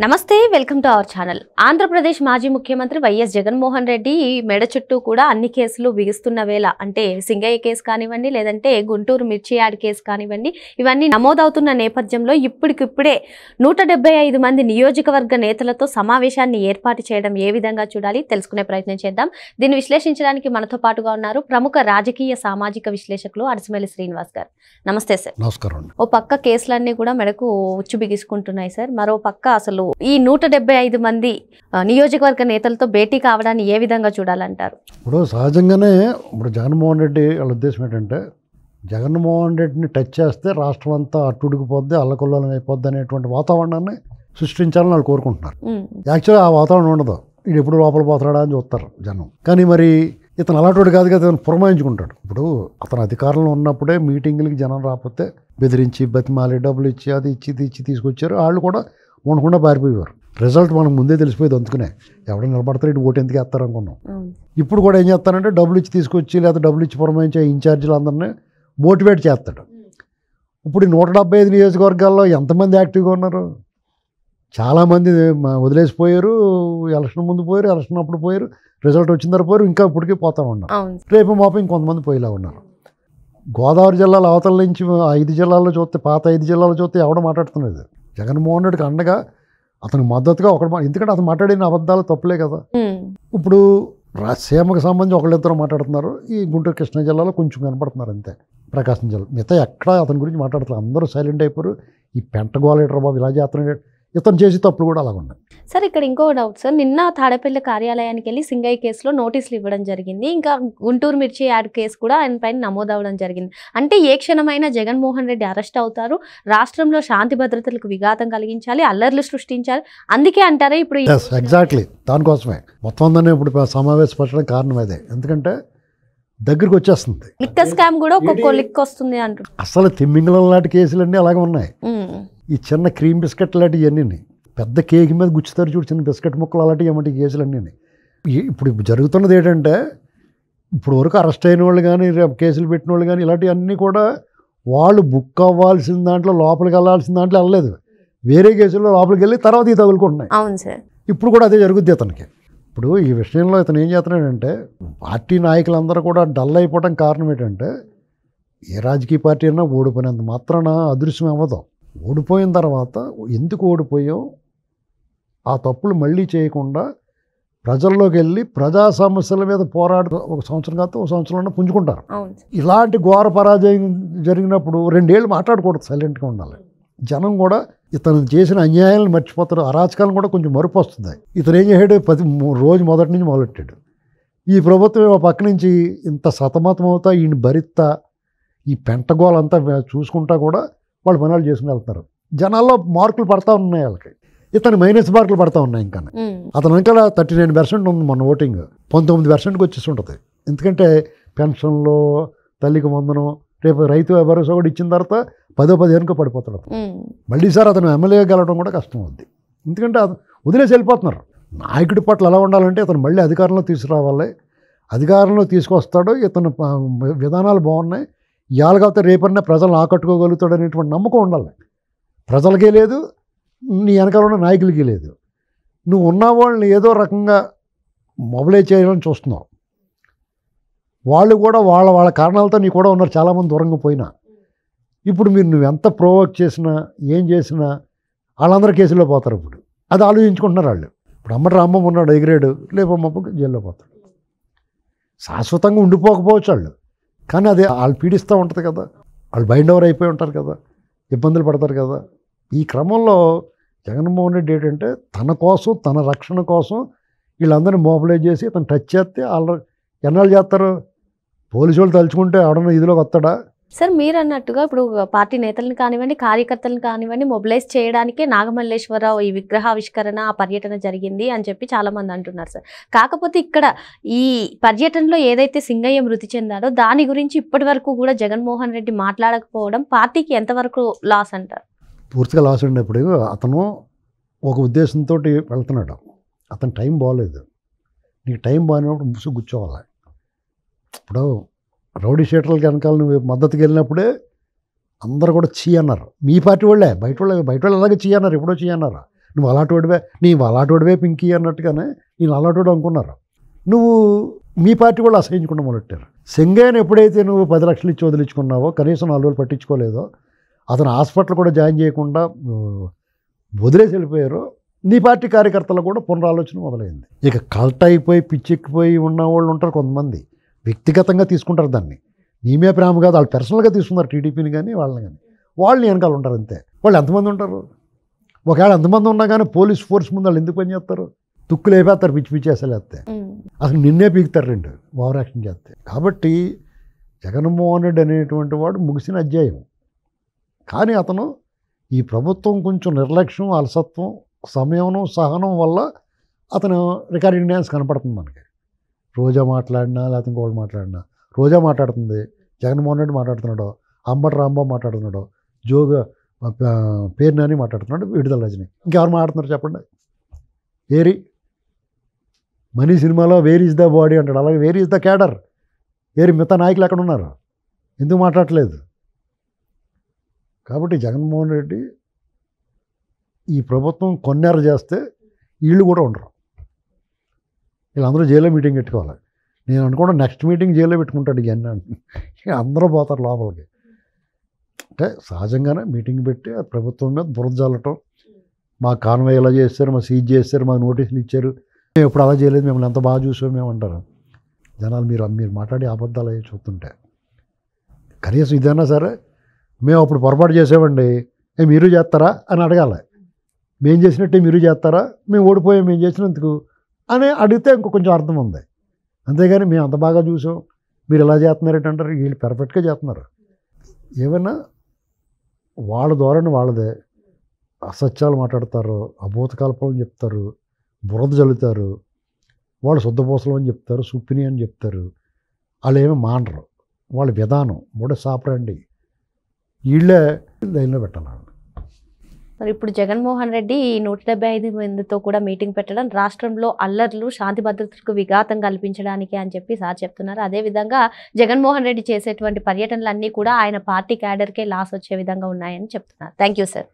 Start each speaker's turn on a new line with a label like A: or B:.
A: నమస్తే welcome to our channel. Andhra Pradesh మాజీ ముఖ్యమంత్రి వైఎస్ జగన్మోహన్ రెడ్డి మెడ చుట్టూ కూడా అన్ని కేసులు బిగుస్తున్న వేళ, అంటే సింగయ్య కేసు కానివ్వండి, లేదంటే గుంటూరు మిర్చి యాడ్ కేసు కానివ్వండి, ఇవన్నీ నమోదవుతున్న నేపథ్యంలో ఇప్పటికిప్పుడే 175 మంది నియోజకవర్గ నేతలతో సమావేశాన్ని ఏర్పాటు చేయడం ఏ విధంగా చూడాలి తెలుసుకునే ప్రయత్నం చేద్దాం. దీన్ని విశ్లేషించడానికి మనతో పాటుగా ఉన్నారు ప్రముఖ రాజకీయ సామాజిక విశ్లేషకులు అరసమల్లి శ్రీనివాస్ గారు. నమస్తే సార్.
B: నమస్కారం.
A: ఓ పక్క కేసులన్నీ కూడా మెడకు ఉచ్చు బిగుసుకుంటున్నాయి సార్, మరో పక్క అసలు ఈ 175 మంది నియోజకవర్గ నేతలతో భేటీ కావడాన్ని ఏ విధంగా చూడాలంటారు?
B: ఇప్పుడు సహజంగానే జగన్మోహన్ రెడ్డి వాళ్ళ ఉద్దేశం ఏంటంటే, జగన్మోహన్ రెడ్డిని టచ్ చేస్తే రాష్ట్రం అంతా అట్టుడికిపోద్ది, అల్లకొల్లం అయిపోద్ది అనేటువంటి వాతావరణాన్ని సృష్టించాలని వాళ్ళు కోరుకుంటున్నారు. యాక్చువల్గా ఆ వాతావరణం ఉండదు. ఇది ఎప్పుడు లోపల పోతాడా అని చూస్తారు జనం. కానీ మరి ఇతను అలాంటి కాదు కదా, ఇతను పురమాయించుకుంటాడు. ఇప్పుడు అతను అధికారంలో ఉన్నప్పుడే మీటింగులకి జనం రాకపోతే బెదిరించి బతిమాలి డబ్బులు ఇచ్చి అది ఇచ్చి ఇచ్చి తీసుకొచ్చారు. వాళ్ళు కూడా ఉండకుండా పారిపోయేవారు. రిజల్ట్ మనకు ముందే తెలిసిపోయేది. అందుకునే ఎవడో నిలబడతారు, ఇటు ఓటు ఎందుకు వేస్తారు అనుకున్నాం. ఇప్పుడు కూడా ఏం చేస్తానంటే డబ్బులు ఇచ్చి తీసుకొచ్చి లేదా డబ్బులు ఇచ్చి పురమాయించే ఇన్ఛార్జీలు అందరినీ మోటివేట్ చేస్తాడు. ఇప్పుడు 175 నియోజకవర్గాల్లో ఎంతమంది యాక్టివ్గా ఉన్నారు? చాలామంది వదిలేసిపోయారు, ఎలక్షన్ ముందు పోయారు, ఎలక్షన్ అప్పుడు పోయారు, రిజల్ట్ వచ్చిన తర్వాత పోయారు, ఇంకా ఇప్పటికీ పోతా ఉన్నారు. రేపు మాపం ఇంకొంతమంది పోయేలా ఉన్నారు. గోదావరి జిల్లాల అవతల నుంచి 5 జిల్లాల్లో చూస్తే, పాత 5 జిల్లాల్లో చూస్తే ఎవడో మాట్లాడుతున్నది. జగన్మోహన్ రెడ్డికి అండగా అతనికి మద్దతుగా ఎందుకంటే అతను మాట్లాడిన అబద్ధాలు తప్పులే కదా. ఇప్పుడు సీమకు సంబంధించి ఒకళ్ళిద్దరు మాట్లాడుతున్నారు. ఈ గుంటూరు కృష్ణా జిల్లాలో కొంచెం కనపడుతున్నారు అంతే. ప్రకాశం జిల్లా మిగతా ఎక్కడ అతని గురించి మాట్లాడుతున్నారు. అందరూ సైలెంట్ అయిపోయారు. ఈ పెంటగోలేటర్ బాబు ఇలా చేస్తున్నాడు, ఇతను చేసి తప్పులు కూడా అలాగ ఉన్నాయి.
A: సార్, ఇక్కడ ఇంకో డౌట్ సార్. నిన్న తాడేపల్లి కార్యాలయానికి వెళ్ళి సింగయ్య కేసులో నోటీసులు ఇవ్వడం జరిగింది. ఇంకా గుంటూరు మిర్చి యాడ్ కేసు కూడా ఆయన పైన నమోదవడం జరిగింది. అంటే ఏ క్షణమైనా జగన్మోహన్ రెడ్డి అరెస్ట్ అవుతారు, రాష్ట్రంలో శాంతి భద్రతలకు విఘాతం కలిగించాలి, అల్లర్లు సృష్టించాలి, అందుకే అంటారా ఇప్పుడు?
B: ఎగ్జాక్ట్లీ దానికోసమే మొత్తం అందరినీ ఇప్పుడు సమావేశపరచడం కారణం అదే. ఎందుకంటే దగ్గరికి వచ్చేస్తుంది.
A: లిక్కర్ స్కామ్ కూడా ఒక్కొక్క లిక్ వస్తుంది అంటారు.
B: అసలు తిమ్మింగళం లాంటి కేసులన్నీ అలాగే ఉన్నాయి. ఈ చిన్న క్రీమ్ బిస్కెట్ లాంటివి అన్నీ, పెద్ద కేక్ మీద గుచ్చుతారు చూడు, చిన్న బిస్కెట్ ముక్కలు అలాంటివి ఏమంటే కేసులన్నీ. ఇప్పుడు జరుగుతున్నది ఏంటంటే, ఇప్పుడు వరకు అరెస్ట్ అయిన వాళ్ళు కానీ కేసులు పెట్టిన వాళ్ళు కానీ ఇలాంటివన్నీ కూడా వాళ్ళు బుక్ అవ్వాల్సిన దాంట్లో, లోపలికి వెళ్ళాల్సిన దాంట్లో వెళ్ళలేదు. వేరే కేసుల్లో లోపలికి వెళ్ళి తర్వాత ఈ తగులుకుంటున్నాయి.
A: అవును సార్.
B: ఇప్పుడు కూడా అదే జరుగుద్ది అతనికి. ఇప్పుడు ఈ విషయంలో ఇతను ఏం చేస్తున్నాడంటే, పార్టీ నాయకులందరూ కూడా డల్ అయిపోవడం కారణం ఏంటంటే, ఏ రాజకీయ పార్టీ అయినా ఓడిపోయినంత మాత్రాన అదృశ్యం అవ్వదు. ఓడిపోయిన తర్వాత ఎందుకు ఓడిపోయావు, ఆ తప్పులు మళ్ళీ చేయకుండా ప్రజల్లోకి వెళ్ళి ప్రజా సమస్యల మీద పోరాడుతూ 1 సంవత్సరం కాదు 1 సంవత్సరంలో పుంజుకుంటారు. ఇలాంటి ఘోర పరాజయం జరిగినప్పుడు 2 ఏళ్ళు మాట్లాడకూడదు, సైలెంట్గా ఉండాలి. జనం కూడా ఇతను చేసిన అన్యాయాలను మర్చిపోతారు, అరాచకాలను కూడా కొంచెం మరుపు వస్తుంది. ఇతను ఏం చేసాడు, రోజు మొదటి నుంచి మొదలెట్టాడు. ఈ ప్రభుత్వం పక్క నుంచి ఇంత సతమతం అవుతా ఈయన భరిస్తా ఈ పెంటగోలంతా చూసుకుంటా కూడా వాళ్ళు పనులు చేసుకుని వెళ్తున్నారు. జనాల్లో మార్కులు పడతా ఉన్నాయి వాళ్ళకి, ఇతను మైనస్ మార్కులు పడతా ఉన్నాయి. ఇంకా అతను వెనకాల 39% ఉంది మొన్న ఓటింగ్, 19%కి వచ్చేసి ఉంటుంది. ఎందుకంటే పెన్షన్లో, తల్లికి వందనం, రేపు రైతు భరోసా కూడా ఇచ్చిన తర్వాత 10-15 పడిపోతాడు. మళ్ళీ సార్ అతను ఎమ్మెల్యే గెలవడం కూడా కష్టం ఉంది. ఎందుకంటే వదిలేసి వెళ్ళిపోతున్నారు. నాయకుడి పట్ల ఎలా ఉండాలంటే, అతను మళ్ళీ అధికారంలో తీసుకురావాలి, అధికారంలో తీసుకొస్తాడు, ఇతను విధానాలు బాగున్నాయి, ఇవాళ కాకపోతే రేపన్నా ప్రజలను ఆకట్టుకోగలుగుతాడు అనేటువంటి నమ్మకం ఉండాలి. ప్రజలకే లేదు, నీ వెనకాల ఉన్న నాయకులకి లేదు. నువ్వు ఉన్న వాళ్ళని ఏదో రకంగా మొబలైజ్ చేయాలని చూస్తున్నావు. వాళ్ళు కూడా వాళ్ళ కారణాలతో నీ కూడా ఉన్నారు, చాలామంది దూరంగా పోయినా. ఇప్పుడు నువ్వు ఎంత ప్రోవోక్ చేసినా ఏం చేసినా వాళ్ళందరూ కేసులో పోతారు. ఇప్పుడు అది ఆలోచించుకుంటున్నారు వాళ్ళు. ఇప్పుడు అమ్మటి రామ్మమ్మ ఉన్నాడు, ఎగిరాడు, లేపమ్మకు జైల్లో పోతాడు. శాశ్వతంగా ఉండిపోకపోవచ్చు వాళ్ళు, కానీ అది వాళ్ళు పీడిస్తూ ఉంటుంది కదా, వాళ్ళు బైండ్ ఓవర్ అయిపోయి ఉంటారు కదా, ఇబ్బందులు పడతారు కదా. ఈ క్రమంలో జగన్మోహన్ రెడ్డి ఏంటంటే తన కోసం, తన రక్షణ కోసం వీళ్ళందరినీ మొబిలైజ్ చేసి తను టచ్ చేస్తే వాళ్ళు ఎన్నాళ్ళు చేస్తారు? పోలీసు వాళ్ళు తలుచుకుంటే ఎవడన్నా ఇదిలోకి వస్తాడా?
A: సార్, మీరు అన్నట్టుగా ఇప్పుడు పార్టీ నేతలను కానివ్వండి, కార్యకర్తలను కానివ్వండి, మొబిలైజ్ చేయడానికే నాగమల్లేశ్వరరావు ఈ విగ్రహావిష్కరణ, ఆ పర్యటన జరిగింది అని చెప్పి చాలామంది అంటున్నారు సార్. కాకపోతే ఇక్కడ ఈ పర్యటనలో ఏదైతే సింగయ్య మృతి చెందాడో దాని గురించి ఇప్పటి వరకు కూడా జగన్మోహన్ రెడ్డి మాట్లాడకపోవడం పార్టీకి ఎంతవరకు లాస్ అంటారు?
B: పూర్తిగా లాస్ ఉండేప్పుడు అతను ఒక ఉద్దేశంతో వెళ్తున్నాడు. అతను టైం బాగోలేదు. నీకు టైం బాగానేప్పుడు ముసు కూర్చోవాలి. ఇప్పుడు రౌడీ షీటర్లకి వెనకాల నువ్వు మద్దతుకి వెళ్ళినప్పుడే అందరూ కూడా చీ అన్నారు. మీ పార్టీ వాళ్ళే, బయట వాళ్ళు అలాగే చీ అన్నారు, ఎప్పుడో చీ అన్నారు. నువ్వు అలాంటివాడివే పింకీ అన్నట్టుగానే నేను అలాంటివాడు అనుకున్నారు. నువ్వు మీ పార్టీ వాళ్ళు అసహించుకుంటూ మొదలెట్టారు. సింగయ్యను ఎప్పుడైతే నువ్వు 10 లక్షలు ఇచ్చి వదిలించుకున్నావో, కనీసం 4 రోజులు పట్టించుకోలేదో, అతను హాస్పిటల్ కూడా జాయిన్ చేయకుండా వదిలేసి వెళ్ళిపోయారో, నీ పార్టీ కార్యకర్తలు కూడా పునరాలోచన మొదలైంది. ఇక కల్ట్ అయిపోయి పిచ్చెక్కిపోయి ఉన్న వాళ్ళు ఉంటారు కొంతమంది, వ్యక్తిగతంగా తీసుకుంటారు దాన్ని. నీమే ప్రేమ కాదు, వాళ్ళు పర్సనల్గా తీసుకున్నారు టీడీపీని కానీ వాళ్ళని కానీ. వాళ్ళు వెనకాల ఉంటారు అంతే. వాళ్ళు ఎంతమంది ఉంటారు? ఒకవేళ ఎంతమంది ఉన్నా కానీ పోలీస్ ఫోర్స్ ముందు వాళ్ళు ఎందుకు పని చేస్తారు? తుక్కులు అయిపోతారు, పిచ్చి పిచ్చి అసలు వేస్తే. అసలు నిన్నే పీకుతారు రెండు ఓవర్ యాక్షన్ చేస్తే. కాబట్టి జగన్మోహన్ రెడ్డి అనేటువంటి వాడు ముగిసిన అధ్యాయం. కానీ అతను ఈ ప్రభుత్వం కొంచెం నిర్లక్ష్యం, అలసత్వం, సమయం, సహనం వల్ల అతను రికార్డింగ్ డ్యాన్స్ కనపడుతుంది మనకి. రోజా మాట్లాడినా లేకపోతే ఇంకోళ్ళు మాట్లాడినా, రోజా మాట్లాడుతుంది, జగన్మోహన్ రెడ్డి మాట్లాడుతున్నాడు, అంబటి రాంబాబు మాట్లాడుతున్నాడు, జోగా పేరు నాని మాట్లాడుతున్నాడు, విడుదల రజని. ఇంకెవరు మాట్లాడుతున్నారు చెప్పండి? ఏరి మనీ సినిమాలో వేర్ ఈజ్ ద బాడీ అంటాడు, అలాగే వేర్ ఈజ్ ద క్యాడర్. ఏరి మిగతా నాయకులు ఎక్కడ ఉన్నారు? ఎందుకు మాట్లాడట్లేదు? కాబట్టి జగన్మోహన్ రెడ్డి ఈ ప్రభుత్వం కొన్నేరు చేస్తే వీళ్ళు కూడా ఉండరు. వీళ్ళందరూ జైల్లో మీటింగ్ పెట్టుకోవాలి. నేను అనుకోవడం నెక్స్ట్ మీటింగ్ జైల్లో పెట్టుకుంటాడు ఇవన్నీ. అందరూ పోతారు లోపలికి. అంటే సహజంగానే మీటింగ్ పెట్టి ఆ ప్రభుత్వం మీద బురద జల్లటం, మా కాన్వాయ్ ఎలా చేస్తారు, మా సీజ్ చేస్తారు, మాకు నోటీసులు ఇచ్చారు, మేము ఎప్పుడు అలా చేయలేదు, మిమ్మల్ని ఎంత బాగా చూసాం మేము అంటారు జనాలు. మీరు మాట్లాడే అబద్ధాలు అవి చూస్తుంటే కనీసం ఇదైనా సరే, మేము అప్పుడు పొరపాటు చేసామండి, మీరు చేస్తారా అని అడగాలి. మేము చేసినట్టే మీరు చేస్తారా, మేము ఓడిపోయాం మేము చేసినందుకు అని అడిగితే ఇంకో కొంచెం అర్థం ఉంది. అంతేగాని మేము అంత బాగా చూసాం, మీరు ఎలా చేస్తున్నారంటే అంటారు. వీళ్ళు పర్ఫెక్ట్గా చేస్తున్నారు. ఏమైనా వాళ్ళ ధోరణి వాళ్ళదే. అసత్యాలు మాట్లాడతారు, అభూత కల్పనలు చెప్తారు, బురద జల్లుతారు, వాళ్ళు శుద్ధపూసలు అని చెప్తారు, సుప్పిని అని చెప్తారు. వాళ్ళు ఏమీ మానరు. వాళ్ళ విధానం మూడే సాపరండి. వీళ్ళే లైన్లో పెట్టాలి.
A: మరి ఇప్పుడు జగన్మోహన్ రెడ్డి 175 మందితో కూడా మీటింగ్ పెట్టడం రాష్ట్రంలో అల్లర్లు, శాంతి భద్రతలకు విఘాతం కల్పించడానికి అని చెప్పి సార్ చెప్తున్నారు. అదేవిధంగా జగన్మోహన్ రెడ్డి చేసేటువంటి పర్యటనలన్నీ కూడా ఆయన పార్టీ క్యాడర్కే లాస్ వచ్చే విధంగా ఉన్నాయని చెప్తున్నారు. Thank you sir.